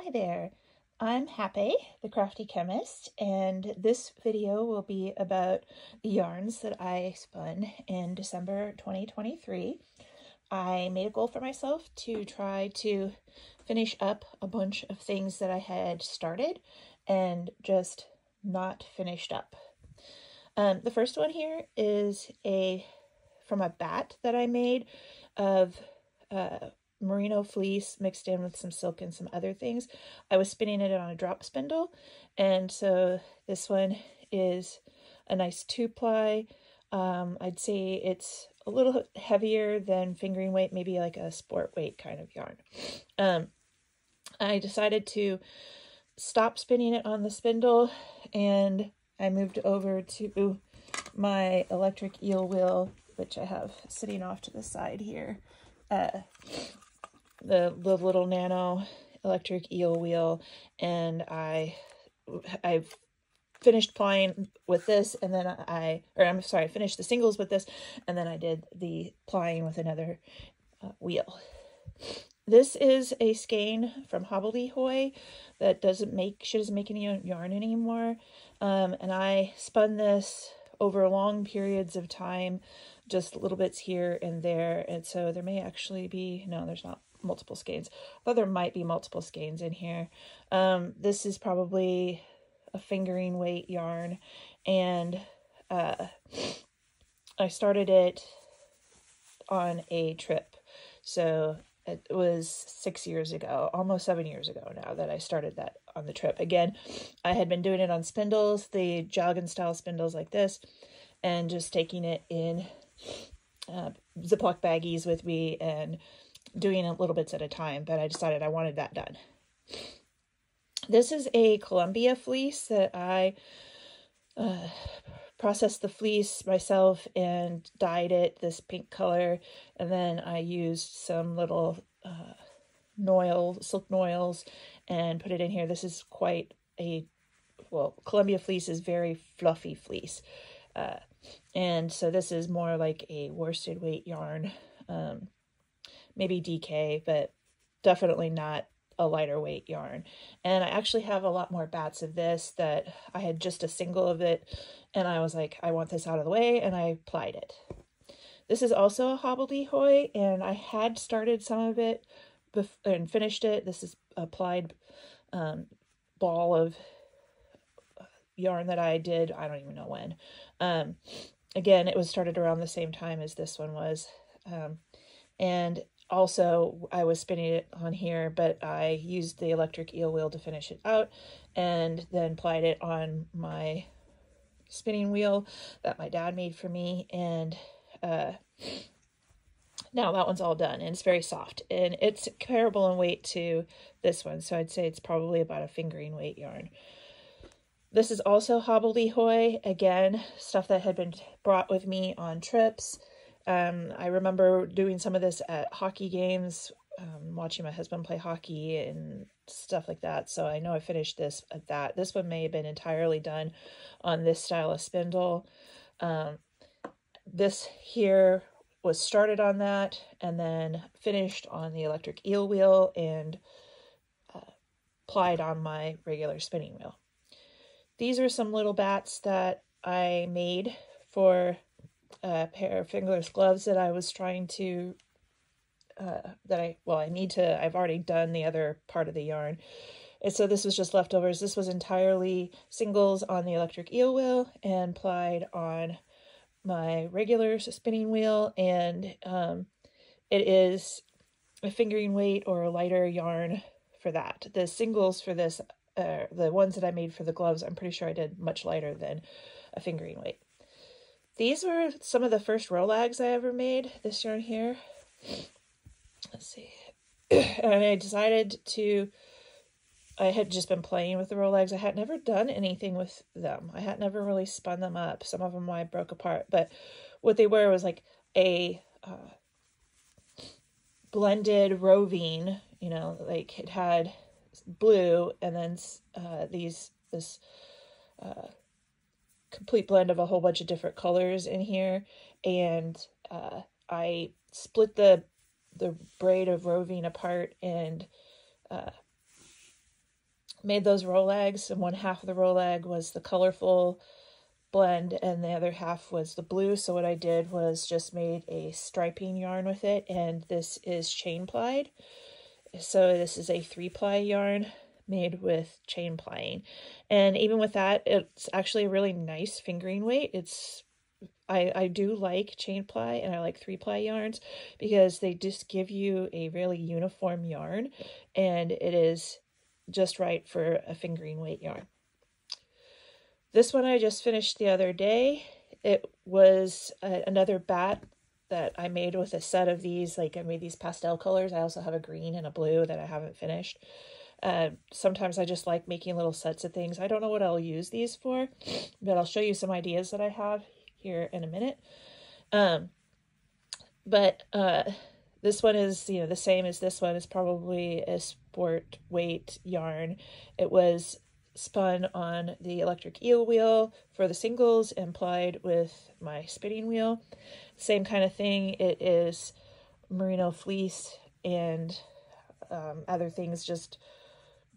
Hi there, I'm Happy, the Crafty Chemist, and this video will be about the yarns that I spun in December 2023. I made a goal for myself to try to finish up a bunch of things that I had started and just not finished up. The first one here is from a bat that I made of merino fleece mixed in with some silk and some other things. I was spinning it on a drop spindle, and so this one is a nice 2-ply. I'd say it's a little heavier than fingering weight, maybe like a sport weight kind of yarn. I decided to stop spinning it on the spindle, and I moved over to my electric eel wheel, which I have sitting off to the side here. The little nano electric eel wheel, and I've finished plying with this, and then I finished the singles with this, and then I did the plying with another wheel. This is a skein from Hobbledehoy that doesn't make any yarn anymore, and I spun this over long periods of time, just little bits here and there, and so there may actually be, no, there's not multiple skeins, but there might be multiple skeins in here. This is probably a fingering weight yarn, and I started it on a trip, so it was 6 years ago, almost 7 years ago now, that I started that on the trip. Again, I had been doing it on spindles, the jogging style spindles like this, and just taking it in Ziploc baggies with me and doing it little bits at a time, but I decided I wanted that done. This is a Columbia fleece that I processed the fleece myself and dyed it this pink color, and then I used some little silk noils and put it in here. This is quite Columbia fleece is very fluffy fleece, and so this is more like a worsted weight yarn, maybe DK, but definitely not a lighter weight yarn. And I actually have a lot more bats of this that I had just a single of it, and I was like, I want this out of the way, and I plied it. This is also a Hobbledehoy, and I had started some of it and finished it. This is a plied ball of yarn that I did, I don't even know when. Again, it was started around the same time as this one was. And also, I was spinning it on here, but I used the electric eel wheel to finish it out, and then plied it on my spinning wheel that my dad made for me, and now that one's all done, and it's very soft, and it's comparable in weight to this one, so I'd say it's probably about a fingering weight yarn. This is also Hobbledehoy, again, stuff that had been brought with me on trips. I remember doing some of this at hockey games, watching my husband play hockey and stuff like that. So I know I finished this at that. This one may have been entirely done on this style of spindle. This here was started on that and then finished on the electric eel wheel and plied on my regular spinning wheel. These are some little bats that I made for a pair of fingerless gloves that I was trying to, I've already done the other part of the yarn. And so this was just leftovers. This was entirely singles on the electric eel wheel and plied on my regular spinning wheel. And it is a fingering weight or a lighter yarn for that. The singles for this, the ones that I made for the gloves, I'm pretty sure I did much lighter than a fingering weight. These were some of the first Rolags I ever made, this yarn here. Let's see. And I decided I had just been playing with the Rolags. I had never done anything with them. I had never really spun them up. Some of them I broke apart. But what they were was like a blended roving, like it had blue and then this complete blend of a whole bunch of different colors in here, and I split the braid of roving apart and made those roll eggs, and one half of the roll egg was the colorful blend and the other half was the blue. So what I did was just made a striping yarn with it, and this is chain plied. So this is a 3-ply yarn made with chain plying, and even with that, it's actually a really nice fingering weight. I do like chain ply and I like 3-ply yarns because they just give you a really uniform yarn, and it is just right for a fingering weight yarn. This one I just finished the other day. It was another bat that I made with a set of these. Like, I made these pastel colors. I also have a green and a blue that I haven't finished. Sometimes I just like making little sets of things. I don't know what I'll use these for, but I'll show you some ideas that I have here in a minute. This one is, the same as this one. It's probably a sport weight yarn. It was spun on the electric eel wheel for the singles and plied with my spinning wheel. Same kind of thing. It is merino fleece and other things just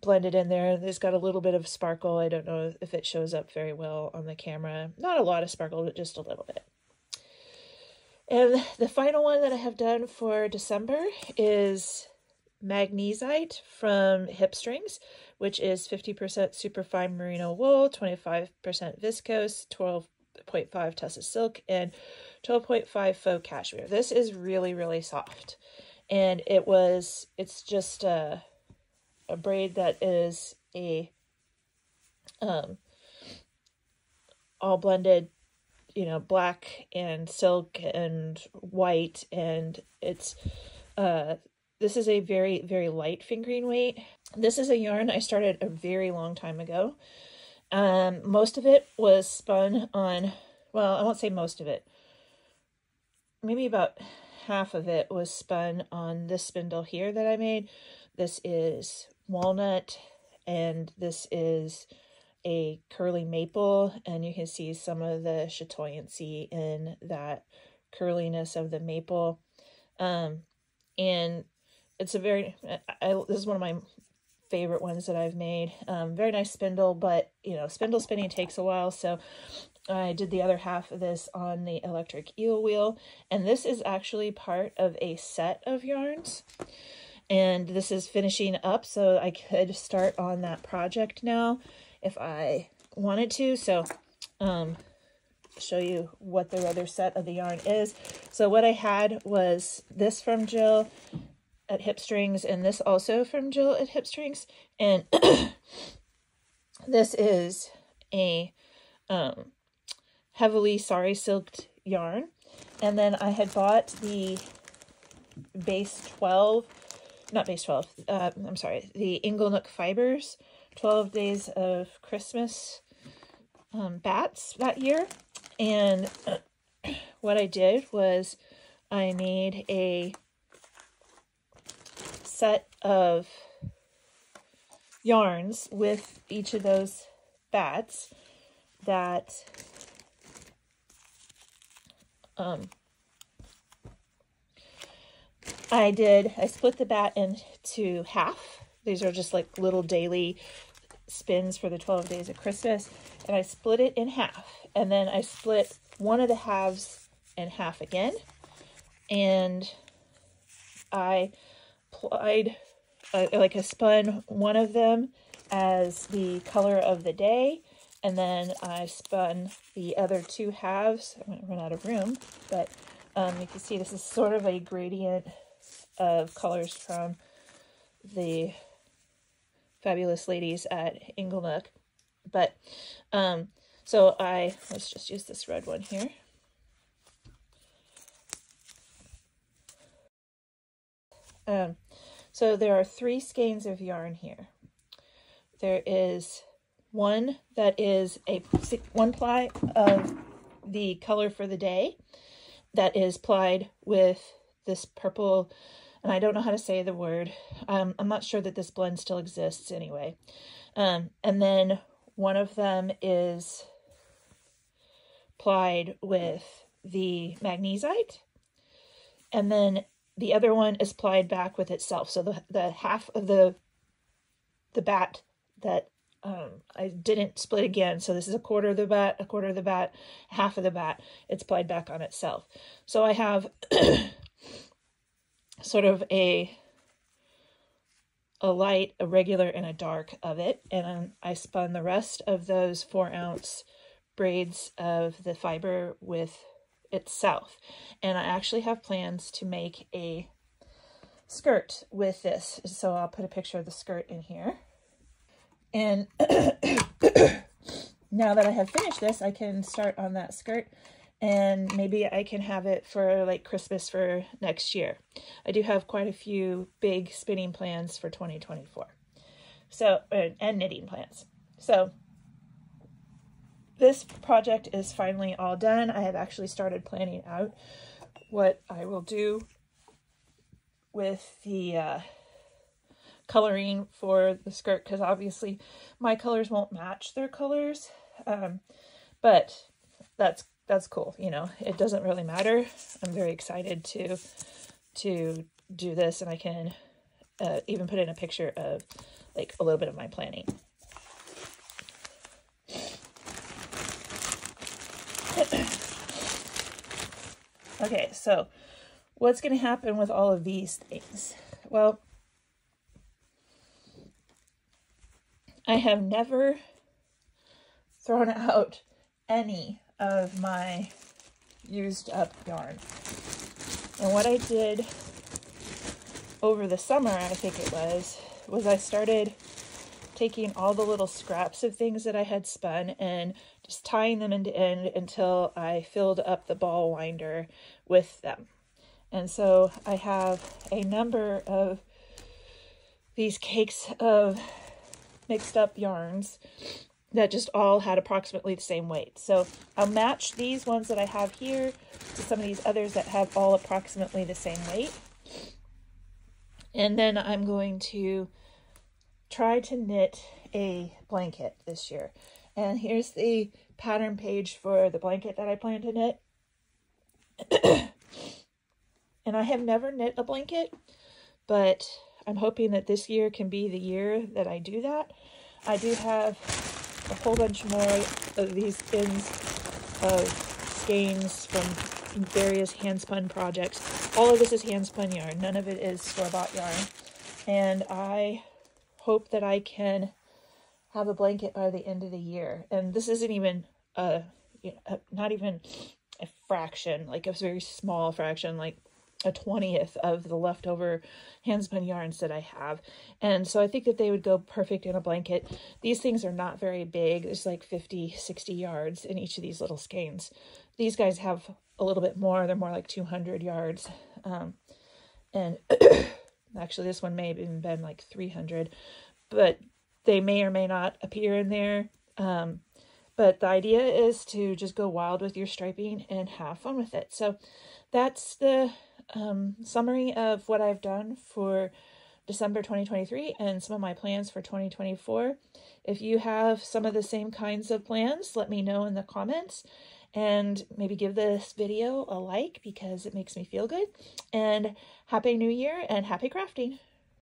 blended in there. There's got a little bit of sparkle. I don't know if it shows up very well on the camera. Not a lot of sparkle, but just a little bit. And the final one that I have done for December is magnesite from Hip Strings, which is 50% superfine merino wool, 25% viscose, 12.5 Tessa silk, and 12.5 faux cashmere. This is really, really soft. And it's just a braid that is all blended, black and silk and white, and it's this is a very, very light fingering weight. This is a yarn I started a very long time ago. Most of it was spun on, well, I won't say most of it. Maybe about half of it was spun on this spindle here that I made. This is walnut, and this is a curly maple, and you can see some of the chatoyancy in that curliness of the maple. And it's a very, this is one of my favorite ones that I've made. Very nice spindle, but spindle spinning takes a while, so I did the other half of this on the electric eel wheel, and this is actually part of a set of yarns, and this is finishing up, so I could start on that project now if I wanted to. So show you what the other set of the yarn is. So what I had was this from Jill at Hip Strings, and this also from Jill at Hip Strings, and this is a heavily sari silked yarn. And then I had bought the base 12, not base 12, I'm sorry, the Inglenook Fibers 12 Days of Christmas bats that year. And what I did was I made a set of yarns with each of those bats that I split the bat into half. These are just like little daily spins for the 12 Days of Christmas, and I split it in half, and then I split one of the halves in half again, and I plied, I spun one of them as the color of the day, and then I spun the other two halves. I'm going to run out of room, but you can see this is sort of a gradient of colors from the fabulous ladies at Inglenook. But so let's just use this red one here. So there are 3 skeins of yarn here. There is one that is a 1 ply of the color for the day that is plied with this purple, and I don't know how to say the word. I'm not sure that this blend still exists anyway. And then one of them is plied with the magnesite, and then the other one is plied back with itself. So the half of the bat that I didn't split again. So this is a quarter of the bat, a quarter of the bat, half of the bat. It's plied back on itself. So I have sort of a light, a regular, and a dark of it. And I spun the rest of those 4-ounce braids of the fiber with it south. And I actually have plans to make a skirt with this. So I'll put a picture of the skirt in here. And now that I have finished this, I can start on that skirt, and maybe I can have it for like Christmas for next year. I do have quite a few big spinning plans for 2024. So, and knitting plans. So this project is finally all done. I have actually started planning out what I will do with the coloring for the skirt, because obviously my colors won't match their colors, but that's cool. You know, it doesn't really matter. I'm very excited to do this, and I can even put in a picture of like a little bit of my planning. Okay, so what's going to happen with all of these things? Well, I have never thrown out any of my used up yarn. And what I did over the summer, I think it was I started taking all the little scraps of things that I had spun and just tying them end to end until I filled up the ball winder with them. And so I have a number of these cakes of mixed up yarns that just all had approximately the same weight. So I'll match these ones that I have here to some of these others that have all approximately the same weight. And then I'm going to try to knit a blanket this year. And here's the pattern page for the blanket that I plan to knit. And I have never knit a blanket, but I'm hoping that this year can be the year that I do that. I do have a whole bunch more of these ends of skeins from various hand-spun projects. All of this is hand-spun yarn. None of it is store-bought yarn. And I hope that I can have a blanket by the end of the year. And this isn't even not even a fraction, like a very small fraction, like a 20th of the leftover hand-spun yarns that I have. And so I think that they would go perfect in a blanket. These things are not very big. There's like 50, 60 yards in each of these little skeins. These guys have a little bit more. They're more like 200 yards. And actually this one may have even been like 300, but they may or may not appear in there. But the idea is to just go wild with your striping and have fun with it. So that's the summary of what I've done for December 2023 and some of my plans for 2024. If you have some of the same kinds of plans, let me know in the comments, and maybe give this video a like because it makes me feel good. And Happy New Year and happy crafting!